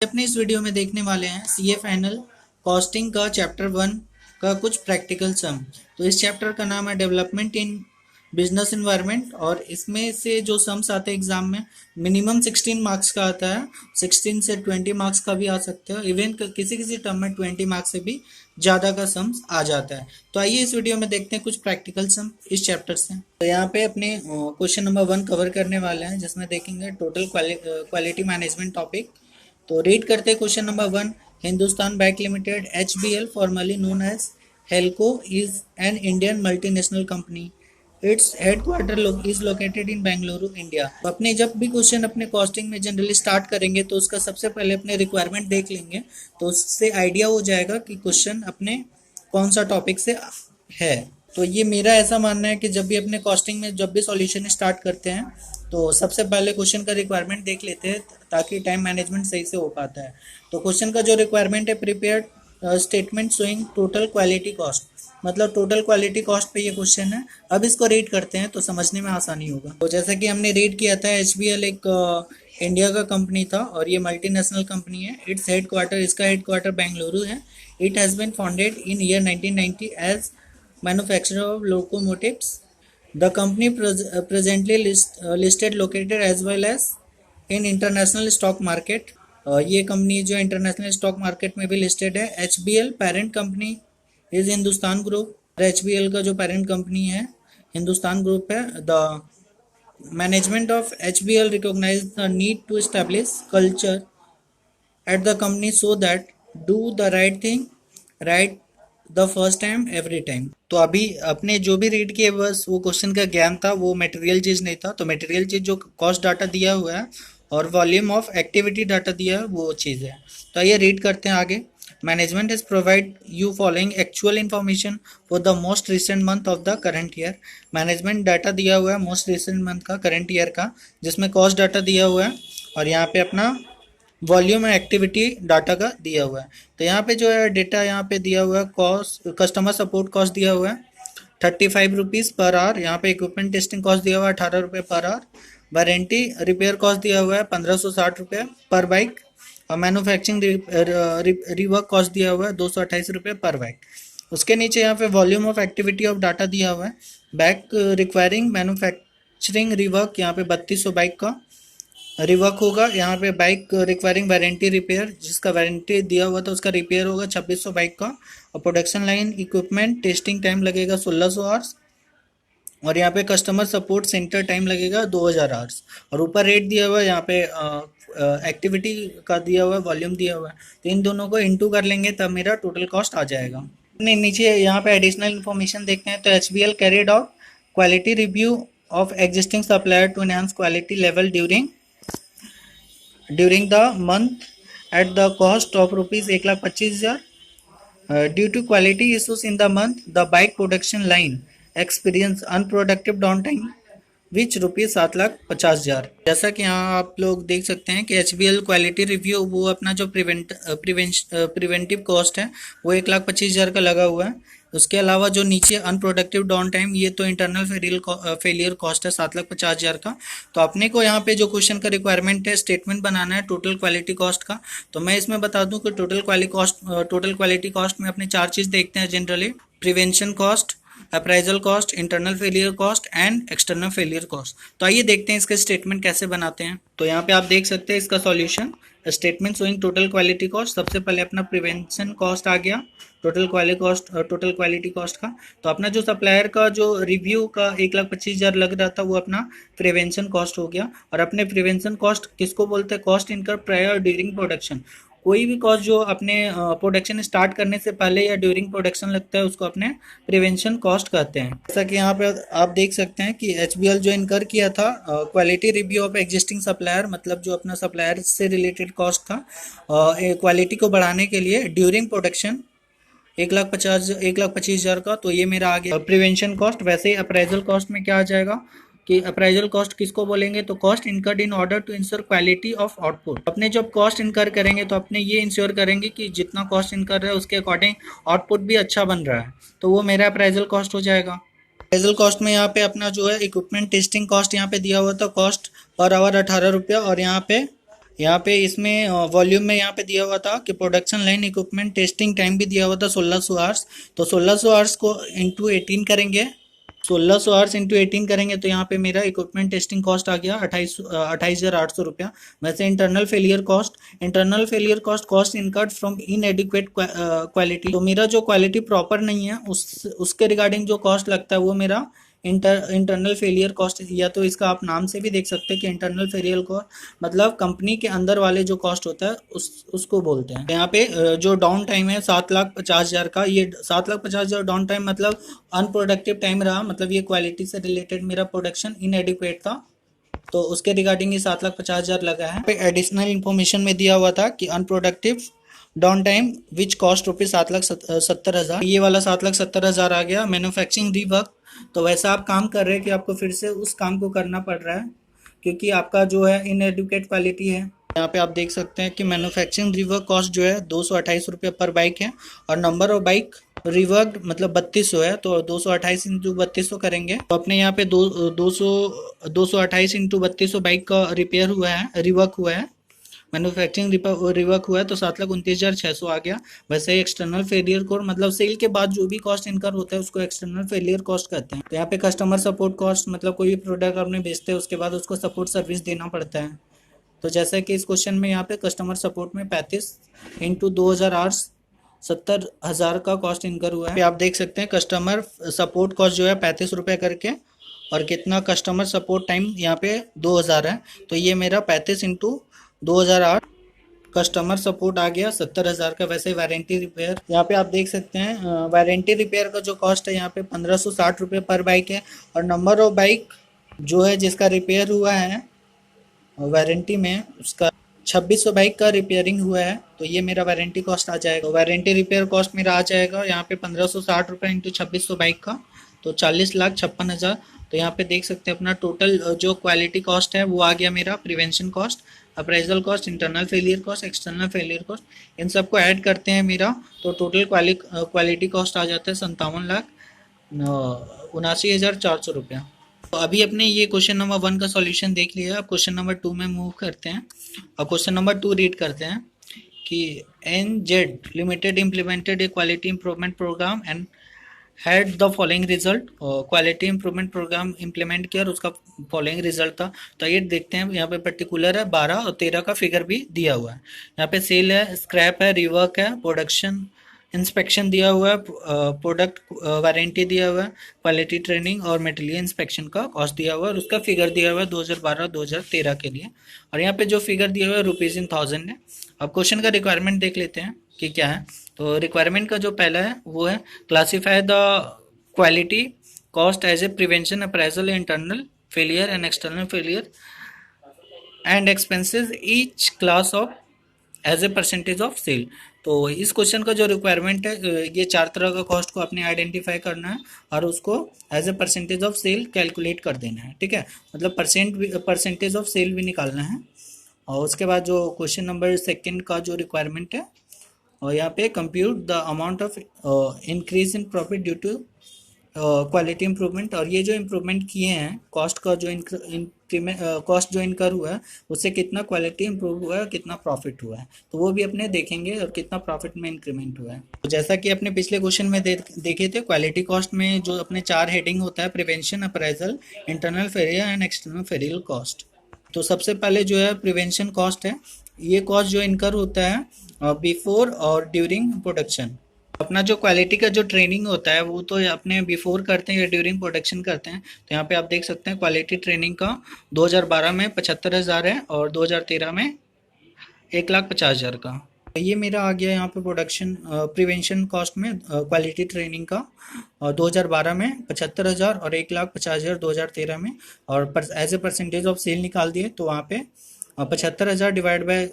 अपने इस वीडियो में देखने वाले हैं सीए फाइनल कॉस्टिंग का चैप्टर 1 का कुछ प्रैक्टिकल सम। तो इस चैप्टर का नाम है डेवलपमेंट इन बिजनेस एनवायरनमेंट और इसमें से जो सम्स आते हैं एग्जाम में मिनिमम 16 मार्क्स का आता है। 16 से 20 मार्क्स का भी आ सकते हैं, इवन किसी किसी टर्म में 20 मार्क्स से भी ज़्यादा का सम्स आ जाता है। तो आइए इस वीडियो में देखते हैं कुछ प्रैक्टिकल सम इस चैप्टर से। तो यहाँ पे अपने क्वेश्चन नंबर 1 कवर करने वाले हैं, जिसमें देखेंगे टोटल क्वालिटी मैनेजमेंट टॉपिक। तो रीड करते हैं question number 1। Hindustan bank limited HBL formerly known as Helco is an Indian multinational company. Its headquarter is located in Bengaluru India. अपने जब भी क्वेश्चन अपने कॉस्टिंग में जनरली स्टार्ट करेंगे तो उसका सबसे पहले अपने रिक्वायरमेंट देख लेंगे, तो उससे आइडिया हो जाएगा कि क्वेश्चन अपने कौन सा टॉपिक से है। तो ये मेरा ऐसा मानना है कि जब भी अपने कॉस्टिंग में जब भी सॉल्यूशन स्टार्ट करते हैं तो सबसे पहले क्वेश्चन का रिक्वायरमेंट देख लेते हैं, ताकि टाइम मैनेजमेंट सही से हो पाता है। तो क्वेश्चन का जो रिक्वायरमेंट है, prepare statement showing total quality cost, मतलब टोटल क्वालिटी कॉस्ट पे ये क्वेश्चन है। अब इसको रीड करते हैं तो समझने में आसानी होगा। तो जैसा कि हमने रीड किया था, HBL एक इंडिया का कंपनी था और ये मल्टीनेशनल कंपनी है। इसका हेडक्वार्टर बेंगलुरु है। It has been founded in year 1990 as manufacturer of locomotives. The company presently listed located as well as in international stock market। ये कंपनी जो इंटरनेशनल स्टॉक मार्केट में भी लिस्टेड है। HBL parent company is Hindustan group. HBL का जो parent company है Hindustan group है। The management of HBL recognize the need to establish culture at the company so that do the right thing right the first time every time. तो अभी अपने जो भी read किए बस वो क्वेश्चन का ज्ञान था, वो मटेरियल चीज़ नहीं था। तो मटेरियल चीज़ जो कॉस्ट डाटा दिया हुआ है और वॉल्यूम ऑफ एक्टिविटी डाटा दिया है वो चीज़ है। तो आइए रीड करते हैं आगे। Management is provide you following actual information for the most recent month of the current year. Management data दिया हुआ है मोस्ट रिसेंट मंथ का, करंट ईयर का, जिसमें कॉस्ट डाटा दिया हुआ है और यहाँ पे अपना वॉल्यूम एंड एक्टिविटी डाटा का दिया हुआ है। तो यहाँ पे जो है डेटा यहाँ पे दिया हुआ है, कॉस्ट कस्टमर सपोर्ट कॉस्ट दिया हुआ है 35 रुपीज़ पर आवर। यहाँ पे इक्विपमेंट टेस्टिंग कॉस्ट दिया हुआ है 18 रुपये per hour. Warranty repair cost दिया हुआ है 1560 रुपये पर बाइक और मैन्युफैक्चरिंग रिवर्क कॉस्ट दिया हुआ है 228 रुपये पर बाइक। उसके नीचे यहाँ पे volume of activity of data दिया हुआ है। बाइक रिक्वायरिंग मैन्युफैक्चरिंग रिवर्क यहाँ पे 3200 बाइक का रिवर्क होगा। यहाँ पे बाइक रिक्वायरिंग वारंटी रिपेयर, जिसका वारंटी दिया हुआ था उसका रिपेयर होगा 2600 बाइक का। और production line equipment testing time लगेगा 1600 आवर्स और यहाँ पे कस्टमर सपोर्ट सेंटर टाइम लगेगा 2000 आवर्स। और ऊपर रेट दिया हुआ है, यहाँ पे एक्टिविटी का दिया हुआ है, वॉल्यूम दिया हुआ है। तो इन दोनों को इंटू कर लेंगे तब मेरा टोटल कॉस्ट आ जाएगा। नीचे यहाँ पे एडिशनल इन्फॉर्मेशन देखते हैं। तो HBL carried out quality review of existing supplier to enhance quality level during the month at the cost of rupees 1,25,000. Due to quality issues in the month, the bike production line experienced unproductive downtime which rupees 7,50,000। जैसा कि यहाँ आप लोग देख सकते हैं कि HBL quality review वो अपना जो प्रिवेंटिव कॉस्ट है वो 1,25,000 का लगा हुआ है। उसके अलावा जो नीचे अनप्रोडक्टिव डाउन टाइम, ये तो इंटरनल फेलियर कॉस्ट है 7,50,000 का। तो अपने को यहाँ पे जो क्वेश्चन का रिक्वायरमेंट है स्टेटमेंट बनाना है टोटल क्वालिटी कॉस्ट का। तो मैं इसमें बता दूं कि टोटल क्वालिटी कॉस्ट में अपने 4 चीज़ देखते हैं generally: prevention cost, appraisal cost, internal failure cost and external failure cost. तो आइए देखते हैं इसके स्टेटमेंट कैसे बनाते हैं। तो यहाँ पे आप देख सकते हैं इसका solution. Statement showing total quality cost, सबसे पहले अपना प्रिवेंशन कॉस्ट आ गया टोटल क्वालिटी कॉस्ट का। तो अपना जो सप्लायर का जो रिव्यू का 1,25,000 लग रहा था वो अपना प्रिवेंशन कॉस्ट हो गया। और अपने प्रिवेंशन कॉस्ट किसको बोलते हैं? Cost incur prior during production. कोई भी कॉस्ट जो अपने प्रोडक्शन स्टार्ट करने से पहले या ड्यूरिंग प्रोडक्शन लगता है उसको अपने प्रिवेंशन कॉस्ट कहते हैं। जैसा कि यहाँ पे आप देख सकते हैं कि HBL जो इनकर किया था quality review of existing supplier, मतलब जो अपना सप्लायर से रिलेटेड कॉस्ट था क्वालिटी को बढ़ाने के लिए ड्यूरिंग प्रोडक्शन 1,25,000 का। तो ये मेरा आ गया प्रिवेंशन कॉस्ट। वैसे ही अप्राइजल कॉस्ट में क्या आ जाएगा कि अप्राइजल कॉस्ट किसको बोलेंगे? तो cost incurred in order to ensure quality of output. अपने जब कॉस्ट इनकर करेंगे तो अपने ये इंश्योर करेंगे कि जितना कॉस्ट इनकर है उसके अकॉर्डिंग आउटपुट भी अच्छा बन रहा है। तो वो मेरा अप्राइजल कॉस्ट हो जाएगा। अप्राइजल कॉस्ट में यहाँ पे अपना जो है इक्विपमेंट टेस्टिंग कॉस्ट यहाँ पे दिया हुआ था, कॉस्ट पर आवर 18 रुपया और यहाँ पे यहाँ पे इसमें वॉल्यूम में यहाँ पे दिया हुआ था कि production line equipment testing time भी दिया हुआ था 1600 आवर्स। तो 1600 आवर्स को इंटू 18 करेंगे, 1600 आवर्स इंटू 18 करेंगे तो यहाँ पे मेरा इक्विपमेंट टेस्टिंग कॉस्ट आ गया 28,800 रुपया। वैसे internal failure cost cost incurred from इनएडिक्वेट quality, तो मेरा जो क्वालिटी प्रॉपर नहीं है उसके रिगार्डिंग जो कॉस्ट लगता है वो मेरा इंटरनल फेलियर कॉस्ट, या तो इसका आप नाम से भी देख सकते हैं कि इंटरनल फेलियर कॉस्ट मतलब कंपनी के अंदर वाले जो कॉस्ट होता है उसको बोलते हैं। यहाँ पे जो डाउन टाइम है 7,50,000 का, ये 7,50,000 डाउन टाइम मतलब अनप्रोडक्टिव टाइम रहा, मतलब ये क्वालिटी से रिलेटेड मेरा प्रोडक्शन इनएडिक्वेट था, तो उसके रिगार्डिंग ये 7,50,000 लगा है। पे एडिशनल इन्फॉर्मेशन में दिया हुआ था कि unproductive down time which cost rupees 7,70,000, ये वाला 7,70,000 आ गया। मैन्युफैक्चरिंग रीवर्क, तो वैसा आप काम कर रहे हैं कि आपको फिर से उस काम को करना पड़ रहा है क्योंकि आपका जो है इनएडुकेट क्वालिटी है। यहाँ पे आप देख सकते हैं कि मैन्युफैक्चरिंग रिवर्क कॉस्ट जो है 228 रुपये पर बाइक है, और नंबर ऑफ बाइक रिवर्क मतलब 3200 है, तो 228 इंटू 3200 करेंगे तो अपने यहाँ पे 228 इंटू 3200 बाइक का रिपेयर हुआ है, रिवर्क हुआ है, मैन्युफैक्चरिंग रिवर्क हुआ है, तो 7,29,600 आ गया। वैसे एक्सटर्नल फेलियर कोड मतलब सेल के बाद जो भी कॉस्ट इनकर होता है उसको एक्सटर्नल फेलियर कॉस्ट कहते हैं। तो यहाँ पे कस्टमर सपोर्ट कॉस्ट मतलब कोई भी प्रोडक्ट आपने बेचते हैं उसके बाद उसको सपोर्ट सर्विस देना पड़ता है। तो जैसा कि इस क्वेश्चन में यहाँ पे कस्टमर सपोर्ट में 35 इंटू 2,000 आवर्स 70,000 का कॉस्ट इनकर हुआ है। आप देख सकते हैं कस्टमर सपोर्ट कॉस्ट जो है 35 रुपये करके, और कितना कस्टमर सपोर्ट टाइम यहाँ पे 2,000 है, तो ये मेरा 35 इंटू 2,008 कस्टमर सपोर्ट आ गया 70,000 का। वैसे वारंटी रिपेयर यहाँ पे आप देख सकते हैं वारंटी रिपेयर का जो कॉस्ट है यहाँ पे 1,560 रुपये पर बाइक है, और नंबर ऑफ बाइक जो है जिसका रिपेयर हुआ है वारंटी में उसका 2,600 बाइक का रिपेयरिंग हुआ है, तो ये मेरा वारंटी कॉस्ट आ जाएगा। वारंटी रिपेयर कॉस्ट मेरा आ जाएगा यहाँ पे 1,560 रुपये इंटू 2,600 बाइक का, तो 40,56,000। तो यहाँ पे देख सकते हैं अपना टोटल जो क्वालिटी कॉस्ट है वो आ गया मेरा prevention cost, appraisal cost, internal failure cost, external failure cost, इन सबको ऐड करते हैं मेरा तो टोटल क्वालिटी कॉस्ट आ जाता है 57,79,400 रुपया। तो अभी अपने ये क्वेश्चन नंबर 1 का सॉल्यूशन देख लिया। अब क्वेश्चन नंबर 2 में मूव करते हैं और क्वेश्चन नंबर 2 रीड करते हैं कि NZ limited implemented a quality improvement program and had the following result. Quality improvement program implement किया और उसका फॉलोइंग रिजल्ट था। तो ये देखते हैं, यहाँ पे पर्टिकुलर है 12 और 13 का फिगर भी दिया हुआ है। यहाँ पे सेल है, स्क्रैप है, रिवर्क है, प्रोडक्शन इंस्पेक्शन दिया हुआ है, प्रोडक्ट वारंटी दिया हुआ है, क्वालिटी ट्रेनिंग और मटेरियल इंस्पेक्शन का कॉस्ट दिया हुआ है, और उसका फिगर दिया हुआ है 2012-2013 के लिए। और यहाँ पे जो फिगर दिया हुआ है रुपीज़ इन 1000 है। अब क्वेश्चन का रिक्वायरमेंट देख लेते हैं कि क्या है। तो रिक्वायरमेंट का जो पहला है वो है classify the quality cost as a prevention, appraisal, internal failure and external failure and expenses each class of as a percentage of sale. तो इस क्वेश्चन का जो रिक्वायरमेंट है ये 4 तरह का कॉस्ट को आपने आइडेंटिफाई करना है और उसको as a percentage of sale calculate कर देना है, ठीक है, मतलब परसेंटेज ऑफ सेल भी निकालना है। और उसके बाद जो क्वेश्चन नंबर 2 का जो रिक्वायरमेंट है और यहाँ पे compute the amount of increase in profit due to quality improvement. और ये जो इम्प्रूवमेंट किए हैं कॉस्ट का जो कॉस्ट जो इनकर हुआ है उससे कितना क्वालिटी इंप्रूव हुआ है और कितना प्रॉफिट हुआ है, तो वो भी अपने देखेंगे और कितना प्रॉफिट में इंक्रीमेंट हुआ है। तो जैसा कि अपने पिछले क्वेश्चन में देखे थे, क्वालिटी कॉस्ट में जो अपने 4 हेडिंग होता है, prevention, appraisal, internal failure and external failure cost. तो सबसे पहले जो है प्रिवेंशन कॉस्ट है, ये कॉस्ट जो इनकर होता है बिफोर और ड्यूरिंग प्रोडक्शन। अपना जो क्वालिटी का जो ट्रेनिंग होता है वो तो अपने बिफोर करते हैं या ड्यूरिंग प्रोडक्शन करते हैं। तो यहाँ पे आप देख सकते हैं क्वालिटी ट्रेनिंग का 2012 में 75,000 है और 2013 में 1,50,000 का। ये मेरा आ गया यहाँ पे प्रोडक्शन प्रिवेंशन कॉस्ट में क्वालिटी ट्रेनिंग का 2012 में 75,000 और 1,50,000 2013 में, और as a percentage of sale निकाल दिए तो वहाँ पे 75,000 डिवाइड बाय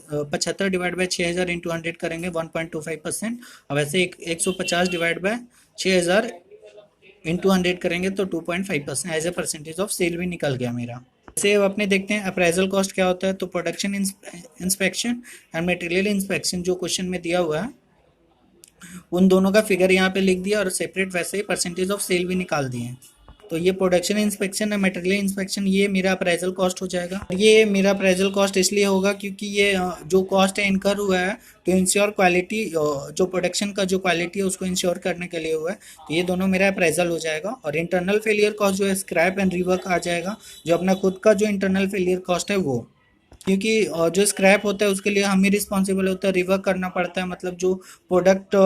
6,000 इंटू 100 करेंगे 1.25%। अब ऐसे 150 डिवाइड बाय 6,000 इंटू 100 करेंगे तो 2.5% as a percentage of sale भी निकल गया मेरा। जैसे अब अपने देखते हैं अप्रेजल कॉस्ट क्या होता है। तो production inspection and material inspection जो क्वेश्चन में दिया हुआ है उन दोनों का फिगर यहाँ पे लिख दिया और सेपरेट वैसे ही परसेंटेज ऑफ सेल भी निकाल दिए। तो ये प्रोडक्शन इंस्पेक्शन है, मटेरियल इंस्पेक्शन, ये मेरा अप्राइजल कॉस्ट हो जाएगा। ये मेरा अप्राइजल कॉस्ट इसलिए होगा क्योंकि ये जो कॉस्ट है इनकर हुआ है टू इंश्योर क्वालिटी, जो प्रोडक्शन का जो क्वालिटी है उसको इंश्योर करने के लिए हुआ है, तो ये दोनों मेरा अप्राइजल हो जाएगा। और इंटरनल फेलियर कॉस्ट जो है स्क्रैप एंड रिवर्क आ जाएगा, जो अपना खुद का जो इंटरनल फेलियर कॉस्ट है वो, क्योंकि जो स्क्रैप होता है उसके लिए हम ही रिस्पॉन्सिबल होता है, रिवर्क करना पड़ता है, मतलब जो प्रोडक्ट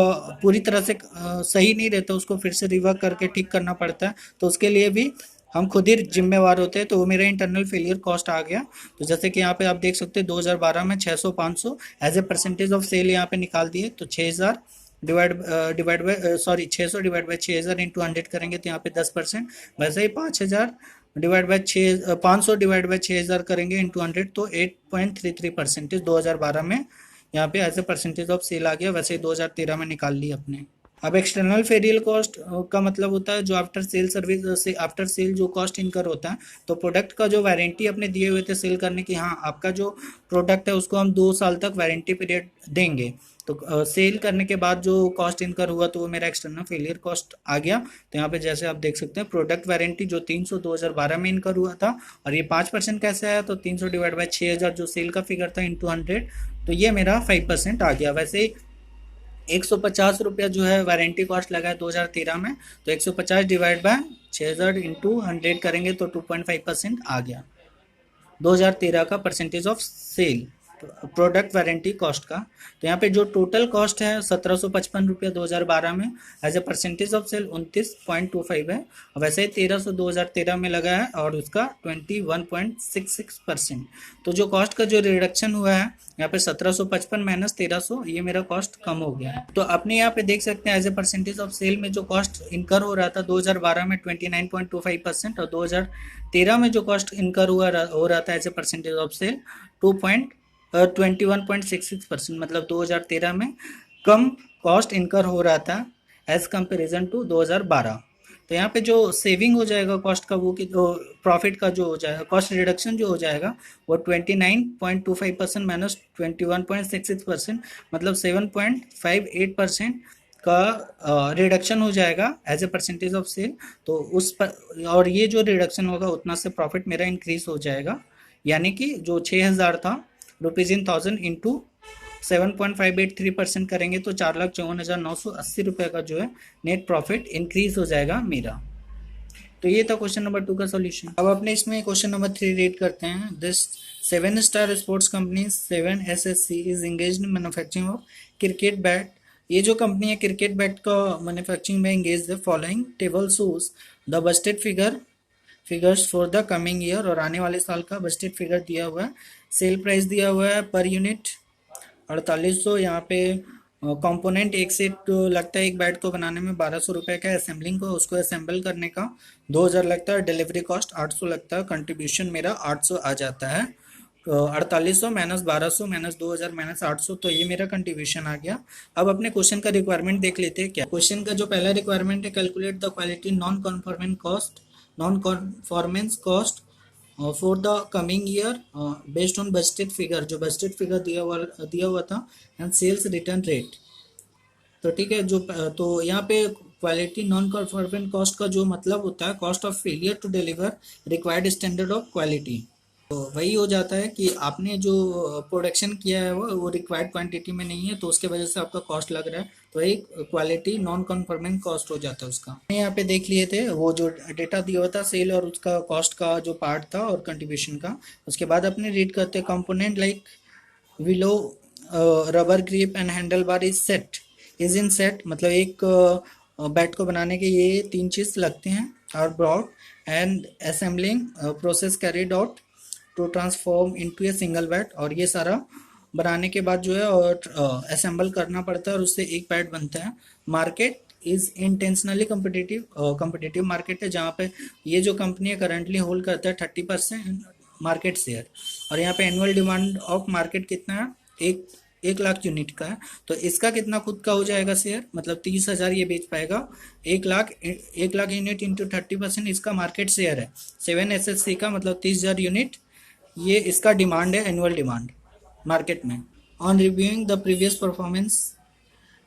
पूरी तरह से सही नहीं रहता उसको फिर से रिवर्क करके ठीक करना पड़ता है, तो उसके लिए भी हम खुद ही जिम्मेवार होते हैं। तो वो मेरा इंटरनल फेलियर कॉस्ट आ गया। तो जैसे कि यहाँ पे आप देख सकते हैं 2012 में 600 500 as a percentage of sale यहाँ पे निकाल दिए। तो 6000 divide by sorry 600 divide by 6000 into 100 करेंगे तो यहाँ पे 10%। वैसे ही 5000 डिवाइड बाय 500 डिवाइड बाय 6000 करेंगे इंटू 100 तो 8.33% 2012 में यहाँ पे as a percentage of sale आ गया। वैसे ही 2013 में निकाल ली अपने। अब एक्सटर्नल फेरियल कॉस्ट का मतलब होता है जो आफ्टर सेल सर्विस से आफ्टर सेल जो कॉस्ट इनकर होता है। तो प्रोडक्ट का जो वारंटी अपने दिए हुए थे सेल करने की, हाँ आपका जो प्रोडक्ट है उसको हम 2 साल तक वारंटी पीरियड देंगे, तो सेल करने के बाद जो कॉस्ट इनकर हुआ तो वो मेरा एक्सटर्नल फेलियर कॉस्ट आ गया। तो यहाँ पे जैसे आप देख सकते हैं प्रोडक्ट वारंटी जो 300 2012 में इनकर हुआ था, और ये 5% कैसे आया, तो 300 डिवाइड बाई 6000 जो सेल का फिगर था इंटू 100, तो ये मेरा 5% आ गया। वैसे ही 150 रुपया जो है वारंटी कॉस्ट लगा है 2013 में, तो 150 डिवाइड बाय 6000 इंटू 100 करेंगे तो 2.5% आ गया 2013 का percentage of sale product warranty cost का। तो यहाँ पे जो टोटल कॉस्ट है 1755 रुपया 2012 में as a percentage of sale 29.25 है। वैसे ही 1300 2013 में लगा है और उसका 21.66%। तो जो कॉस्ट का जो रिडक्शन हुआ है यहाँ पे 1755 माइनस 1300, ये मेरा कॉस्ट कम हो गया है। तो अपने यहाँ पे देख सकते हैं as a percentage of sale में जो कॉस्ट इनकर हो रहा था 2012 में 29.25% और 2013 में जो कॉस्ट इनकर हो रहा था as a percentage of sale 21.66%, मतलब 2013 में कम कॉस्ट इनकर हो रहा था एज कंपेरिजन टू 2012। तो यहाँ पे जो सेविंग हो जाएगा कॉस्ट का वो कि प्रॉफिट का जो हो जाएगा कॉस्ट रिडक्शन जो हो जाएगा वो 29.25% माइनस 21.66%, मतलब 7.58% का रिडक्शन हो जाएगा as a percentage of sale. तो उस पर और ये जो रिडक्शन होगा उतना से प्रॉफिट मेरा इंक्रीज हो जाएगा, यानी कि जो 6000 था रुपीज इन 1000 इंटू 7.583% करेंगे तो 4,54,980 रुपये का जो है नेट प्रॉफिट इंक्रीज हो जाएगा मेरा। तो ये था क्वेश्चन नंबर 2 का सॉल्यूशन। अब अपने इसमें क्वेश्चन नंबर 3 रीड करते हैं। This 7-star sports company 7SSC is engage in manufacturing of cricket bat. ये जो कंपनी है क्रिकेट बैट का मैन्युफैक्चरिंग में इंगेज है। Following table shows the budgeted figures for the coming year, और आने वाले साल का बजटेड फिगर दिया हुआ है। सेल प्राइस दिया हुआ है पर यूनिट 4800। यहाँ पे कंपोनेंट एक सेट लगता है एक बैट को बनाने में 1200 रुपये का, असेंबलिंग को उसको असेंबल करने का 2000 लगता है, डिलीवरी कॉस्ट 800 लगता है, कंट्रीब्यूशन मेरा 800 आ जाता है। 4800 माइनस 1200 माइनस 2000 माइनस 800, तो ये मेरा कंट्रीब्यूशन आ गया। अब अपने क्वेश्चन का रिक्वायरमेंट देख लेते हैं। क्या क्वेश्चन का जो पहला रिक्वायरमेंट है, calculate the quality non conformance cost for the coming year based on budgeted figure, जो बजटेड फिगर दिया हुआ था, एंड सेल्स रिटर्न रेट। तो ठीक है, जो तो यहाँ पे क्वालिटी नॉन कॉन्फॉर्मेंट कॉस्ट का जो मतलब होता है cost of failure to deliver required standard of quality. तो वही हो जाता है कि आपने जो प्रोडक्शन किया है वो रिक्वायर्ड क्वांटिटी में नहीं है, तो उसके वजह से आपका कॉस्ट लग रहा है, तो एक क्वालिटी नॉन कन्फर्मिंग कॉस्ट हो जाता है उसका। यहाँ पे देख लिए थे वो जो डेटा दिया हुआ था सेल और उसका कॉस्ट का जो पार्ट था और कंट्रीब्यूशन का। उसके बाद अपने रीड करते हैं component like willow rubber grip and handle bar is set is in set, मतलब एक बैट को बनाने के ये 3 चीज़ लगते हैं, और brought and assembling process carried out to transform into a single bat, और ये सारा बनाने के बाद जो है और असेंबल करना पड़ता है और उससे एक बैट बनता है। Market is intentionally competitive market है, जहाँ पे ये जो कंपनी है करंटली होल्ड करता है 30% मार्केट शेयर, और यहाँ पे एनुअल डिमांड ऑफ मार्केट कितना है, 1 लाख यूनिट का है। तो इसका कितना खुद का हो जाएगा शेयर, मतलब 30,000 ये बेच पाएगा। 1 लाख यूनिट इंटू 30% इसका मार्केट शेयर है। 7SSC का मतलब 30,000 यूनिट ये इसका डिमांड है, एनुअल डिमांड मार्केट में। On reviewing the previous performance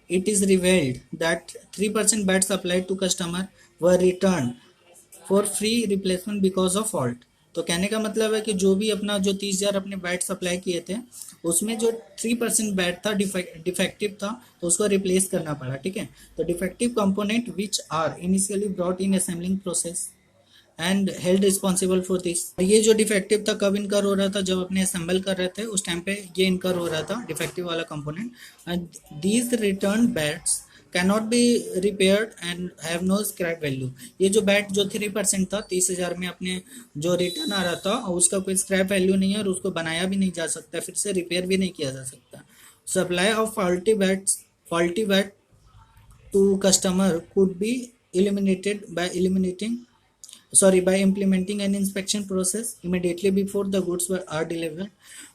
it is revealed that 3% bat supplied to customer were return for free replacement because of fault. तो कहने का मतलब है कि जो भी अपना जो 30,000 अपने बैट सप्लाई किए थे उसमें जो 3% बैट था डिफेक्टिव था, तो उसको रिप्लेस करना पड़ा। ठीक है, तो defective component which are initially brought in assembling process and held responsible for this. ये जो डिफेक्टिव था कब इनकर हो रहा था, जब अपने असेंबल कर रहे थे उस टाइम पे ये इनकर हो रहा था डिफेक्टिव वाला component. And these return bats cannot be repaired and have no scrap value. ये जो बैट जो 3% था 30,000 में अपने जो रिटर्न आ रहा था, और उसका कोई स्क्रैप वैल्यू नहीं है और उसको बनाया भी नहीं जा सकता, फिर से रिपेयर भी नहीं किया जा सकता। Supply of faulty bat to customer could be eliminated by implementing an inspection process immediately before the goods are delivered।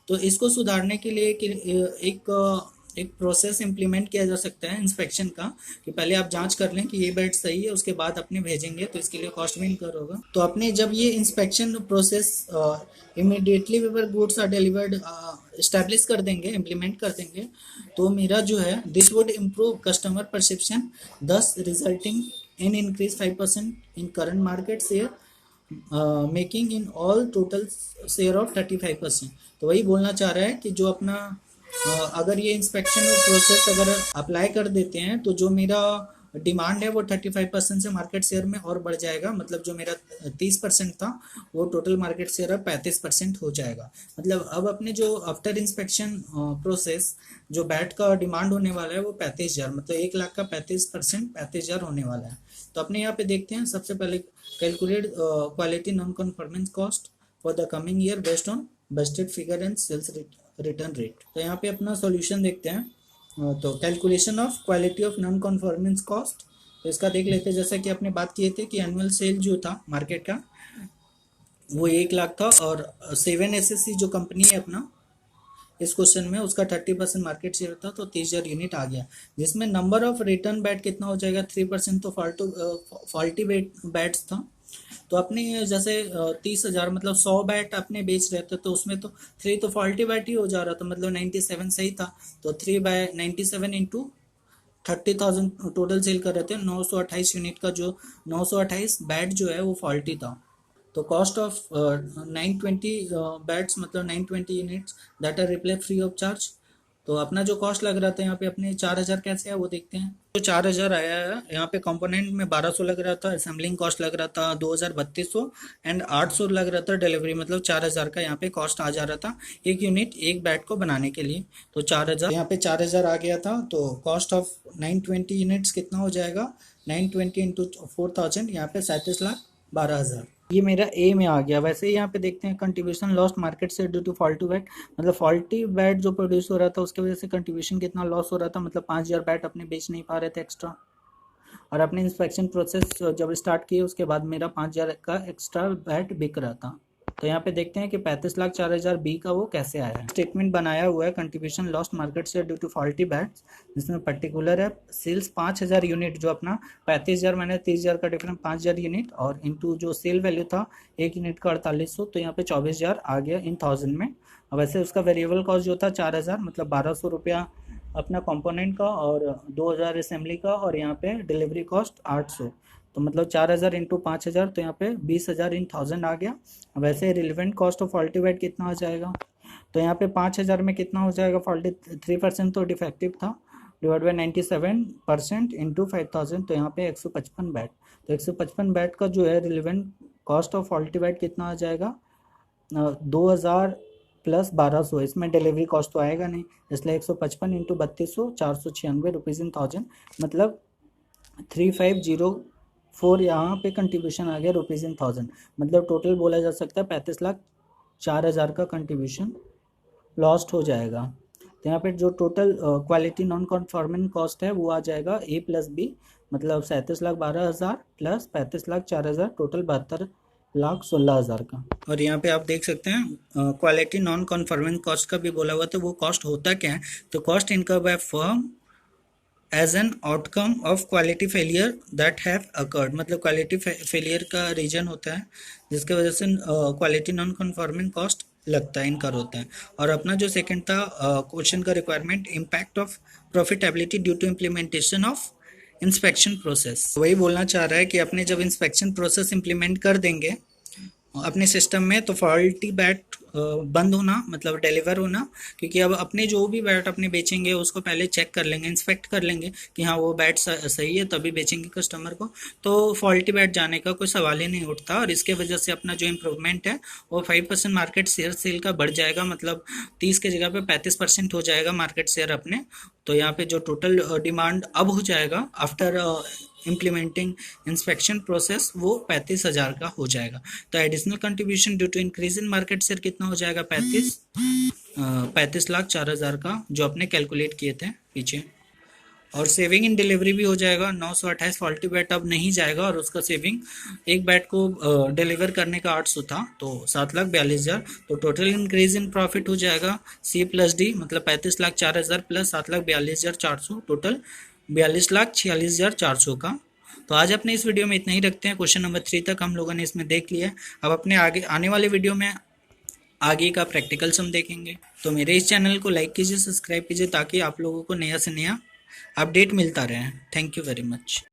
तो इसको सुधारने के लिए एक प्रोसेस इम्प्लीमेंट किया जा सकता है इंस्पेक्शन का, कि पहले आप जांच कर लें कि ये बेड सही है, उसके बाद अपने भेजेंगे, तो इसके लिए कॉस्ट भी इनकर होगा। तो अपने जब ये inspection process immediately before goods are delivered establish कर देंगे, इम्प्लीमेंट कर देंगे, तो मेरा जो है this would improve customer perception, thus resulting in increase 5% in current market share, making in all total share of 35%। तो वही बोलना चाह रहा है कि जो अपना अगर ये इंस्पेक्शन प्रोसेस अगर अप्लाई कर देते हैं तो जो मेरा डिमांड है वो 35% से मार्केट शेयर में और बढ़ जाएगा। मतलब जो मेरा 30% था वो टोटल मार्केट शेयर अब 35% हो जाएगा। मतलब अब अपने जो आफ्टर इंस्पेक्शन प्रोसेस जो बैट का डिमांड होने वाला है वो 35,000, मतलब 1 लाख का 35% 35,000 होने वाला है। तो अपने यहाँ पे देखते हैं, सबसे पहले calculate quality non conformance cost for the coming year based on budgeted figure and sales return rate. तो यहाँ पे अपना सॉल्यूशन देखते हैं। तो calculation of quality of non conformance cost, तो इसका देख लेते हैं। जैसा कि आपने बात किए थे कि एनुअल सेल जो था मार्केट का वो 1 लाख था, और 7SSC जो कंपनी है अपना इस क्वेश्चन में उसका 30% मार्केट शेयर था, तो 30,000 यूनिट आ गया, जिसमें नंबर ऑफ रिटर्न बैट कितना हो जाएगा 3%, तो फॉल्टी बैट्स था। तो अपने जैसे 30,000 मतलब 100 बैट अपने बेच रहे थे, तो उसमें तो 3 तो फॉल्टी बैट ही हो जा रहा था, मतलब 97 सही था। तो 3/97 इंटू 30,000 टोटल सेल कर रहे थे, 928 यूनिट का जो 928 बैट जो है वो फॉल्टी था। तो कॉस्ट ऑफ 920 बैट्स मतलब 920 units that are replace free of charge. तो अपना जो कॉस्ट लग रहा था यहाँ पे अपने 4,000 कैसे है वो देखते हैं। तो 4,000 आया है यहाँ पे। कंपोनेंट में 1,200 लग रहा था, असेंबलिंग कॉस्ट लग रहा था 2,3200 एंड 800 लग रहा था डिलीवरी, मतलब 4,000 का यहाँ पे कॉस्ट आ जा रहा था एक यूनिट एक बैट को बनाने के लिए। तो 4,000 यहाँ पे 4,000 आ गया था। तो कॉस्ट ऑफ 920 यूनिट्स कितना हो जाएगा, 920 इंटू 4,000, यहाँ पे 37,12,000 ये मेरा ए में आ गया। वैसे ही यहाँ पे देखते हैं कंट्रीब्यूशन लॉस्ट मार्केट से ड्यू टू फॉल्टी बैट, मतलब फॉल्टी बैट जो प्रोड्यूस हो रहा था उसके वजह से कंट्रीब्यूशन कितना लॉस हो रहा था, मतलब 5,000 बैट अपने बेच नहीं पा रहे थे एक्स्ट्रा। और अपने इंस्पेक्शन प्रोसेस जब स्टार्ट किए उसके बाद मेरा 5,000 का एक्स्ट्रा बैट बिक रहा था। तो यहाँ पे देखते हैं कि 35,04,000 बी का वो कैसे आया है। स्टेटमेंट बनाया हुआ है कंट्रीब्यूशन लॉस्ट मार्केट से ड्यू टू फॉल्टी बैट्स, जिसमें पर्टिकुलर है सेल्स 5,000 यूनिट, जो अपना 35,000 मैंने 30,000 का डिफरेंस 5,000 यूनिट, और इनटू जो सेल वैल्यू था एक यूनिट का 4,800, तो यहाँ पे 24,000 आ गया इन 1000 में। और वैसे उसका वेरिएबल कॉस्ट जो था 4,000, मतलब 1,200 रुपया अपना कंपोनेंट का और 2,000 असेंबली का, और यहाँ पे डिलीवरी कॉस्ट 800, तो मतलब 4,000 इंटू 5,000, तो यहाँ पे 20,000 इन 1000 आ गया। वैसे relevant cost of faulty bat कितना हो जाएगा, तो यहाँ पे 5,000 में कितना हो जाएगा, फॉल्टी 3% तो डिफेक्टिव था, डिवाइड बाई 97% इंटू 5,000, तो यहाँ पे 155 बैट। तो 155 बैट का जो है relevant cost of faulty bat कितना आ जाएगा, 2,000 प्लस 1,200, इसमें डिलीवरी कॉस्ट तो आएगा नहीं, इसलिए 155 इंटू 3200 496 रुपीज़ इन 1000, मतलब 3,504 यहाँ पे कंट्रीब्यूशन आ गया रुपीज़ इन 1000। मतलब टोटल बोला जा सकता है 35,04,000 का कंट्रीब्यूशन लॉस्ट हो जाएगा। तो यहाँ पे जो total quality non conforming cost है वो आ जाएगा A प्लस B, मतलब 37,12,000 प्लस 35,04,000, टोटल 72,16,000 का। और यहाँ पे आप देख सकते हैं क्वालिटी नॉन कन्फॉर्मिंग कॉस्ट का भी बोला हुआ, तो वो कॉस्ट होता क्या है, तो cost incurred by firm as an outcome of quality failure that have occurred, मतलब क्वालिटी फेलियर का रीजन होता है जिसके वजह से क्वालिटी नॉन कन्फॉर्मिंग कॉस्ट लगता है, इनकर होता है। और अपना जो सेकंड था क्वेश्चन का requirement, impact of profitability due to implementation of inspection process वही बोलना चाह रहा है कि अपने जब इंस्पेक्शन प्रोसेस इंप्लीमेंट कर देंगे अपने सिस्टम में, तो फॉल्टी बैट बंद होना मतलब डिलीवर होना, क्योंकि अब अपने जो भी बैट अपने बेचेंगे उसको पहले चेक कर लेंगे, इंस्पेक्ट कर लेंगे कि हाँ वो बैट सही है, तभी बेचेंगे कस्टमर को। तो फॉल्टी बैट जाने का कोई सवाल ही नहीं उठता, और इसके वजह से अपना जो इम्प्रूवमेंट है वो 5% मार्केट शेयर सेल का बढ़ जाएगा, मतलब 30 की जगह पे 35% हो जाएगा मार्केट शेयर अपने। तो यहाँ पे जो टोटल डिमांड अब हो जाएगा आफ्टर इम्प्लीमेंटिंग इंस्पेक्शन प्रोसेस वो 35,000 का हो जाएगा। तो additional contribution due to increase in market share कितना हो जाएगा, 35,04,000 का, जो आपने कैलकुलेट किए थे पीछे। और सेविंग इन डिलीवरी भी हो जाएगा, 928 फॉल्टी बैट अब नहीं जाएगा, और उसका सेविंग एक बैट को डिलीवर करने का 800 था, तो 7,42,000। तो टोटल इंक्रीज इन प्रॉफिट हो जाएगा C+D, मतलब 35,04,000 प्लस 7,42,400, टोटल 42,46,400 का। तो आज अपने इस वीडियो में इतना ही रखते हैं। क्वेश्चन नंबर 3 तक हम लोगों ने इसमें देख लिया है। अब अपने आगे आने वाले वीडियो में आगे का प्रैक्टिकल सम देखेंगे। तो मेरे इस चैनल को लाइक कीजिए, सब्सक्राइब कीजिए, ताकि आप लोगों को नया से नया अपडेट मिलता रहे। Thank you very much.